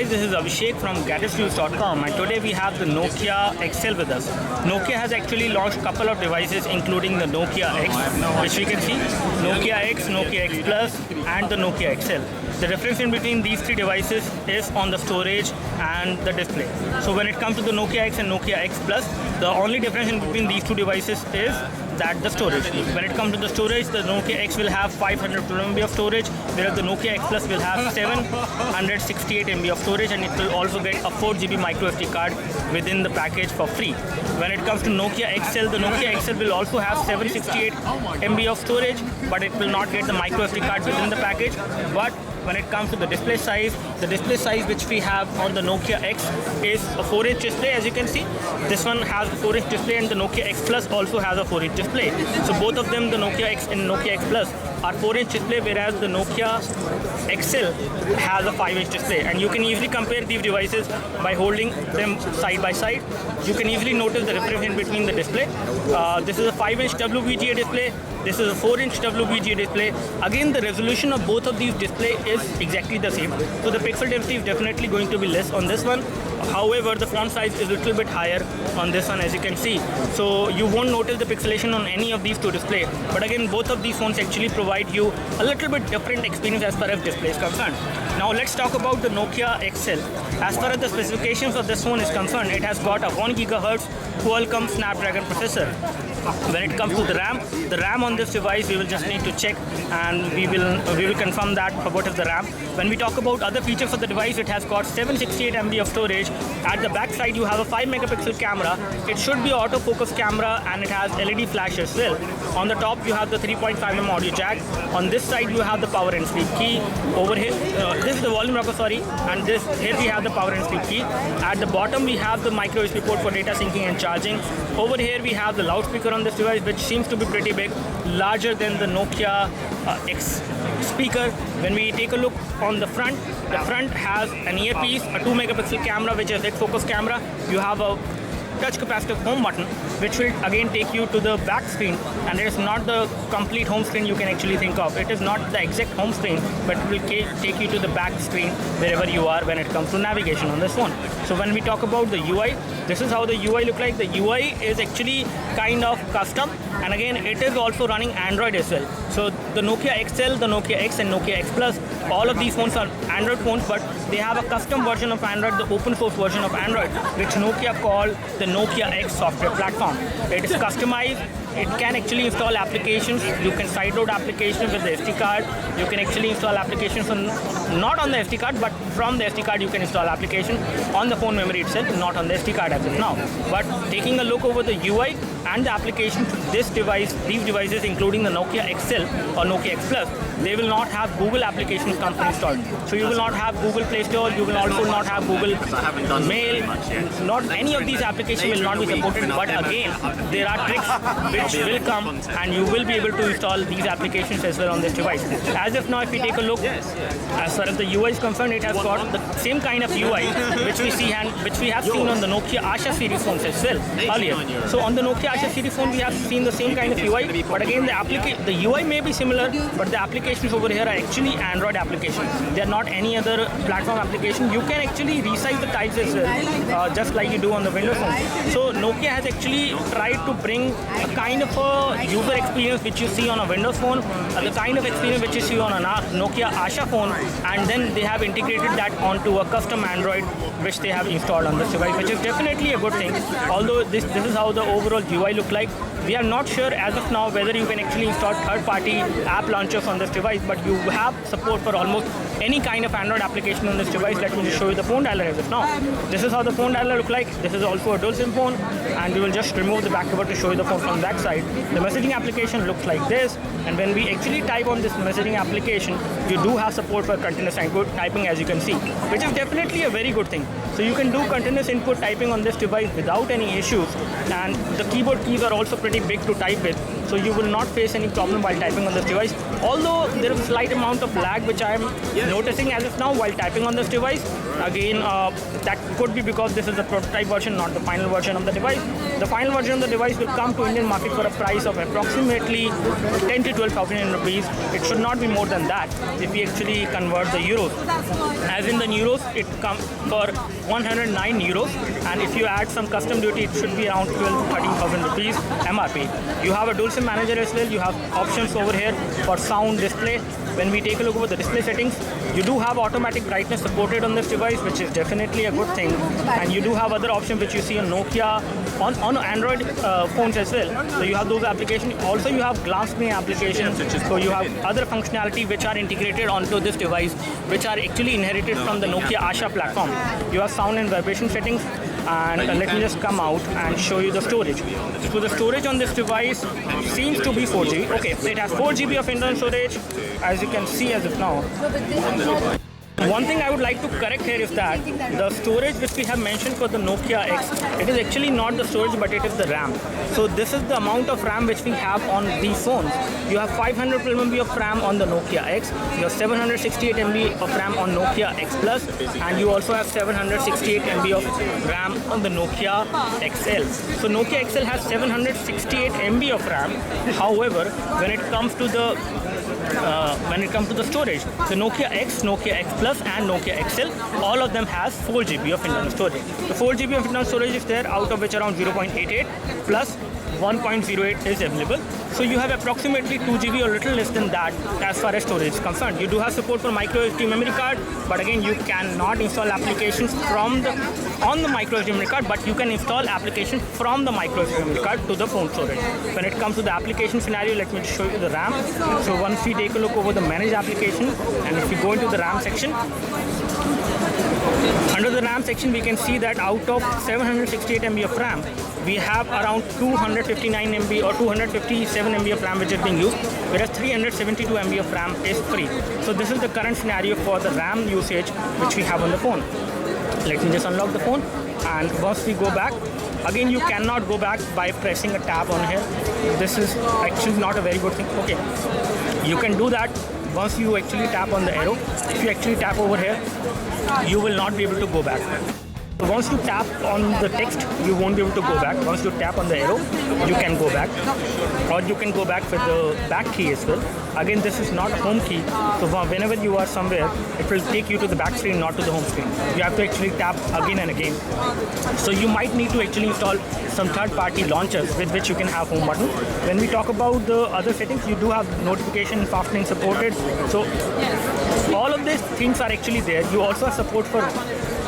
guys, this is Abhishek from GadgetsNews.com, and today we have the Nokia XL with us. Nokia has actually launched a couple of devices including the Nokia X, which we can see, Nokia X, Nokia X Plus and the Nokia XL. The difference in between these three devices is on the storage and the display. So when it comes to the Nokia X and Nokia X Plus, the only difference in between these two devices is that the storage. When it comes to the storage, the Nokia X will have 512 MB of storage, whereas the Nokia X Plus will have 768 MB of storage, and it will also get a 4 GB micro SD card within the package for free. When it comes to Nokia XL, the Nokia XL will also have 768 MB of storage, but it will not get the micro SD card within the package. But when it comes to the display size which we have on the Nokia X is a 4-inch display. As you can see, this one has a 4-inch display, and the Nokia X Plus also has a 4-inch display. So both of them, the Nokia X and Nokia X Plus, are 4-inch display, whereas the Nokia XL has a 5-inch display. And you can easily compare these devices by holding them side by side. You can easily notice the difference in between the display. This is a 5-inch WVGA display. This is a 4-inch WVGA display. Again, the resolution of both of these displays is exactly the same. So the pixel density is definitely going to be less on this one. However, the font size is a little bit higher on this one, as you can see. So you won't notice the pixelation on any of these two displays. But again, both of these phones actually provide you a little bit different experience as far as display is concerned. Now let's talk about the Nokia XL. As far as the specifications of this phone is concerned, it has got a 1 GHz Qualcomm Snapdragon processor. When it comes to the RAM on this device, we will just need to check, and we will confirm that what is the RAM. When we talk about other features of the device, it has got 768 MB of storage. At the back side, you have a 5 megapixel camera. It should be autofocus camera, and it has LED flash as well. On the top, you have the 3.5mm audio jack. On this side, you have the power and sleep key. Over here, this is the volume rocker, and here we have the power and sleep key. At the bottom, we have the micro USB port for data syncing and charging. Over here, we have the loudspeaker on this device, which seems to be pretty big, larger than the Nokia X speaker. When we take a look on the front has an earpiece, a 2 megapixel camera, which is a focus camera. You have a touch capacitive home button, which will again take you to the back screen, and it is not the complete home screen you can actually think of. It is not the exact home screen, but it will take you to the back screen wherever you are when it comes to navigation on this phone. So when we talk about the UI, this is how the UI look like. The UI is actually kind of custom, and again it is also running Android as well. So the Nokia XL, the Nokia X and Nokia X Plus, all of these phones are Android phones, but they have a custom version of Android, the open source version of Android, which Nokia call the Nokia X software platform. It is customized. It can actually install applications. You can sideload applications with the SD card. You can actually install applications not on the SD card, but from the SD card you can install application on the phone memory itself, not on the SD card as of now. But taking a look over the UI and the application to this device, these devices including the Nokia XL or Nokia X Plus, they will not have Google applications company installed. So you will not have Google Play Store, you will also not have Google Mail, not any of these applications will not be supported. But again, there are tricks which will come, and you will be able to install these applications as well on this device. As of now, if we take a look, as far as the UI is concerned, it has got the same kind of UI which we have seen on the Nokia Asha series phones as well earlier. So on the Nokia Asha series phone, we have seen the same kind of UI, but again the UI may be similar, but the applications over here are actually Android applications. They are not any other platform application. You can actually resize the types as well, just like you do on the Windows phone. So Nokia has actually tried to bring a kind of a user experience which you see on a Windows phone, the kind of experience which you see on a Nokia Asha phone, and then they have integrated that onto a custom Android which they have installed on this device, which is definitely a good thing. Although this is how the overall UI look like. We are not sure as of now whether you can actually install third-party app launchers on this device, but you have support for almost any kind of Android application on this device. Let me just show you the phone dialer as of now. This is how the phone dialer look like. This is also a dual SIM phone, and we will just remove the back cover to show you the phone from the back side. The messaging application looks like this, and when we actually type on this messaging application, you do have support for continuous input typing, as you can see, which is definitely a very good thing. So you can do continuous input typing on this device without any issues, and the keyboard keys are also pretty big to type with. so you will not face any problem while typing on this device. Although there is a slight amount of lag which I am noticing as of now while typing on this device. Again, that could be because this is the prototype version, not the final version of the device. The final version of the device will come to Indian market for a price of approximately 10 to 12,000 rupees. It should not be more than that if we actually convert the euros. As in the euros, it comes for 109 euros, and if you add some custom duty, it should be around 12 to 13,000 rupees MRP. You have a dual SIM manager as well. You have options over here for sound, display. When we take a look over the display settings, you do have automatic brightness supported on this device, which is definitely a good thing. And you do have other options which you see on Nokia, on Android phones as well. So you have those applications. Also, you have glass screen applications. So you have other functionality which are integrated onto this device, which are actually inherited from the Nokia Asha platform. You have sound and vibration settings. And let me just come out and show you the storage. So the storage on this device seems to be 4GB. Okay, it has 4GB of internal storage, as you can see as of now. One thing I would like to correct here is that the storage which we have mentioned for the Nokia X, it is actually not the storage but it is the RAM. So this is the amount of RAM which we have on these phones. You have 500 MB of RAM on the Nokia X, you have 768 MB of RAM on Nokia X Plus, and you also have 768 MB of RAM on the Nokia XL. So Nokia XL has 768 MB of RAM. However, when it comes to the storage, the Nokia X, Nokia X Plus and Nokia XL, all of them has 4GB of internal storage. The 4GB of internal storage is there, out of which around 0.88 plus 1.08 is available. So you have approximately 2GB or little less than that as far as storage is concerned. You do have support for micro SD memory card, but again you cannot install applications on the micro SD memory card, but you can install applications from the micro SD memory card to the phone storage. When it comes to the application scenario, let me show you the RAM. So once we take a look over the manage application, and if we go into the RAM section, under the RAM section, we can see that out of 768 MB of RAM, we have around 259 MB or 257 MB of RAM which is being used, whereas 372 MB of RAM is free. So this is the current scenario for the RAM usage which we have on the phone. Let me just unlock the phone, and once we go back, again you cannot go back by pressing a tab on here. This is actually not a very good thing. Okay, you can do that once you actually tap on the arrow. If you actually tap over here, you will not be able to go back. So once you tap on the text, you won't be able to go back. Once you tap on the arrow, you can go back, or you can go back with the back key as well. Again, this is not a home key, so whenever you are somewhere, it will take you to the back screen, not to the home screen. You have to actually tap again and again. So you might need to actually install some third-party launchers with which you can have home button. When we talk about the other settings, you do have notification and softening supported. So all of these things are actually there. You also have support for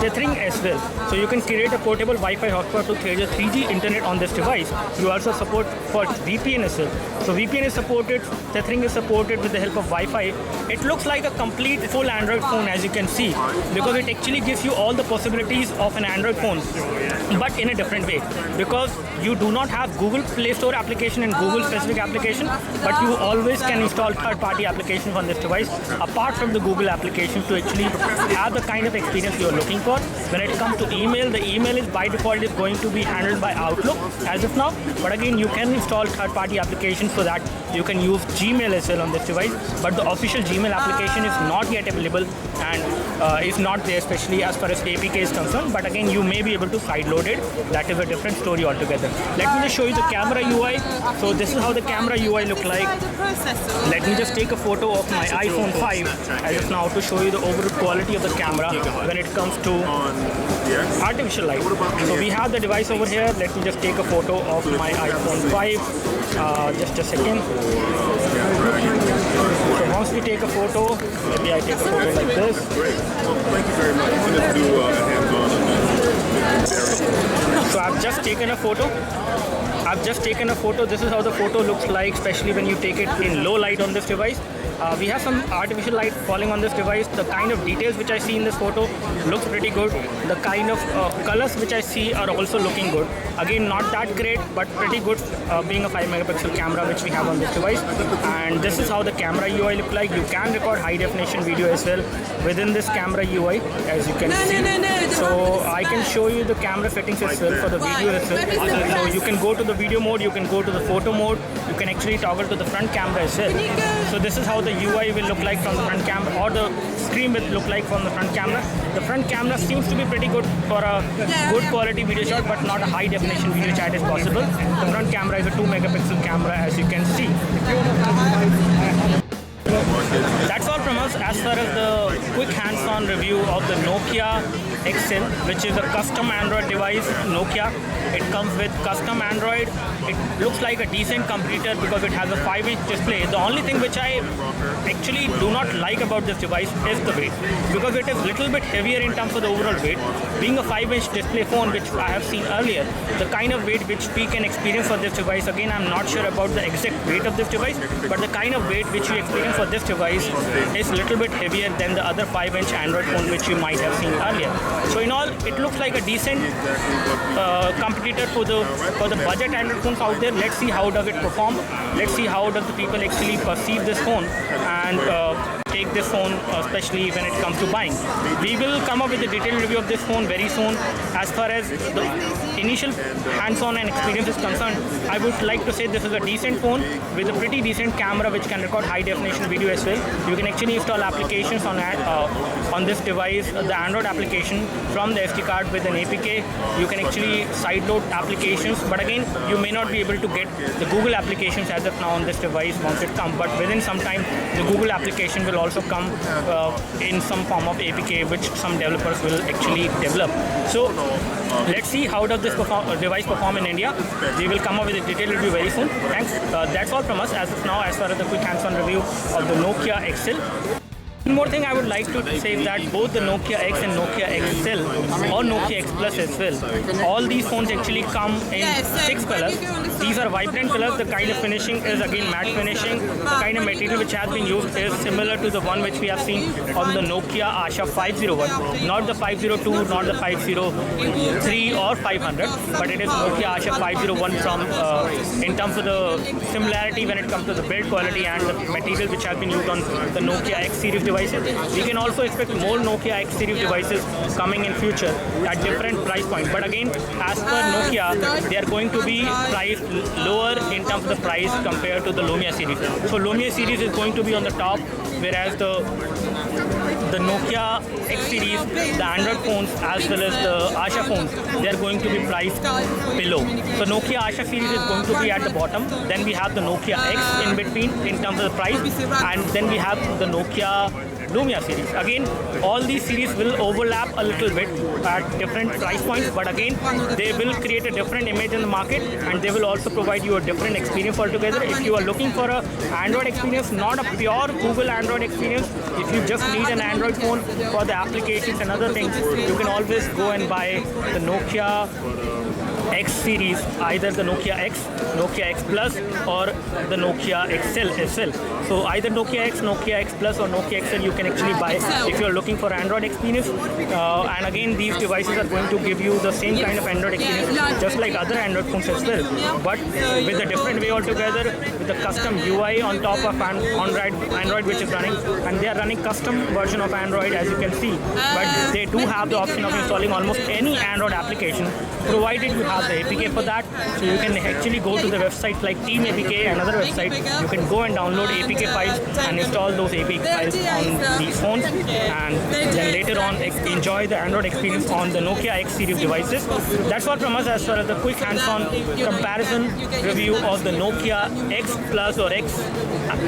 tethering as well. So you can create a portable Wi-Fi hotspot to 3G internet on this device. You also support for VPN as well. So VPN is supported, tethering is supported with the help of Wi-Fi. It looks like a complete full Android phone, as you can see, because it actually gives you all the possibilities of an Android phone, but in a different way. Because you do not have Google Play Store application and Google specific application, but you always can install third-party applications on this device apart from the Google application to actually have the kind of experience you are looking for. When it comes to email, the email is by default is going to be handled by Outlook as of now, but again you can install third-party applications so that you can use Gmail as well on this device, but the official Gmail application is not yet available and is not there, especially as far as APK is concerned. But again, you may be able to sideload it. That is a different story altogether. Let me just show you the camera UI. So this is how the camera UI look like. Let me just take a photo of my iPhone 5 as of now to show you the overall quality of the camera when it comes to artificial light. So we have the device over here. Let me just take a photo of my iPhone 5. Just a second. So once we take a photo, maybe I take a photo like this. Thank you very much. I'm going to do a hands-on. So I've just taken a photo. This is how the photo looks like, especially when you take it in low light on this device. We have some artificial light falling on this device. The kind of details which I see in this photo looks pretty good. The kind of colors which I see are also looking good. Again, not that great, but pretty good, being a 5 megapixel camera which we have on this device. And this is how the camera UI look like. You can record high definition video as well within this camera UI, as you can see. So I can show you the camera settings as well for the video as well. So you can go to the video mode, you can go to the photo mode, you can actually toggle to the front camera as well. So this is how the UI will look like from the front camera, or the screen will look like from the front camera. The front camera seems to be pretty good for a good quality video shot, but not a high definition video chat is possible. The front camera is a 2 megapixel camera, as you can see. That's all from us as far as the quick hands-on review of the Nokia XL, which is a custom Android device. Nokia, it comes with custom Android. It looks like a decent competitor because it has a 5-inch display. The only thing which I actually do not like about this device is the weight, because it is a little bit heavier in terms of the overall weight. Being a 5-inch display phone, which I have seen earlier, the kind of weight which we can experience for this device, again I'm not sure about the exact weight of this device, but the kind of weight which we experience for this device is a little bit heavier than the other 5-inch Android phone which you might have seen earlier. So in all, it looks like a decent competitor for the budget Android phones out there. Let's see how does it perform. Let's see how does the people actually perceive this phone and take this phone, especially when it comes to buying. We will come up with a detailed review of this phone very soon. As far as the initial hands-on and experience is concerned, I would like to say this is a decent phone with a pretty decent camera which can record high definition video as well. You can actually install applications on this device, the Android application from the SD card with an APK. You can actually sideload applications, but again you may not be able to get the Google applications as of now on this device once it comes, but within some time the Google application will also come in some form of APK which some developers will actually develop. So let's see how does this device perform in India. We will come up with a detailed review very soon. Thanks. That's all from us as of now as far as the quick hands-on review of the Nokia XL. One more thing I would like to say is that both the Nokia X and Nokia XL or Nokia X Plus as well, all these phones actually come in 6 colors. These are vibrant colors. The kind of finishing is again matte finishing. The kind of material which has been used is similar to the one which we have seen on the Nokia Asha 501. Not the 502, not the 503 or 500, but it is Nokia Asha 501 from in terms of the similarity when it comes to the build quality and the material which has been used on the Nokia X series devices. We can also expect more Nokia X series devices coming in future at different price points. But again, as per Nokia, they are going to be priced lower in terms of the price compared to the Lumia series. So Lumia series is going to be on the top, whereas the Nokia X series, the Android phones as well as the Asha phones, they are going to be priced below. So Nokia Asha series is going to be at the bottom. Then we have the Nokia X in between in terms of the price, and then we have the Nokia Lumia series. Again, all these series will overlap a little bit at different price points, but again, they will create a different image in the market, and they will also provide you a different experience altogether. If you are looking for an Android experience, not a pure Google Android experience, if you just need an Android phone for the applications and other things, you can always go and buy the Nokia X series, either the Nokia X, Nokia X Plus, or the Nokia XL as well. So either Nokia X, Nokia X Plus, or Nokia XL you can actually buy if you are looking for Android experience. And again, these devices are going to give you the same kind of Android experience just like other Android phones as well, but with a different way altogether, with a custom UI on top of Android which is running, and they are running custom version of Android as you can see, but they do have the option of installing almost any Android application provided you have the APK for that. So you can actually go to the website like Team APK and other websites. You can go and download APK files and install those APK files on these phones, and then later on enjoy the Android experience on the Nokia X series devices. That's all from us as far as the quick hands-on comparison review of the Nokia X Plus or X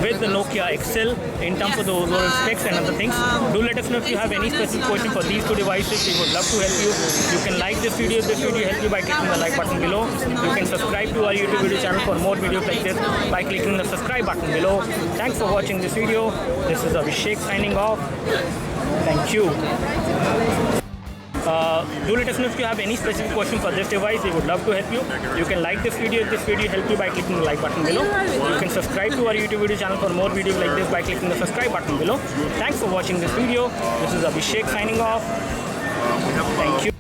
with the Nokia XL in terms of the overall specs and other things. Do let us know if you have any specific question for these two devices. We would love to help you. You can like this video if this video helped you by clicking the like button below. You can subscribe to our YouTube video channel for more videos like this by clicking the subscribe button below. Thanks for watching this video. This is Abhishek signing off. Thank you. Do let us know if you have any specific question for this device. We would love to help you. You can like this video if this video helped you by clicking the like button below. You can subscribe to our YouTube video channel for more videos like this by clicking the subscribe button below. Thanks for watching this video. This is Abhishek signing off. Thank you.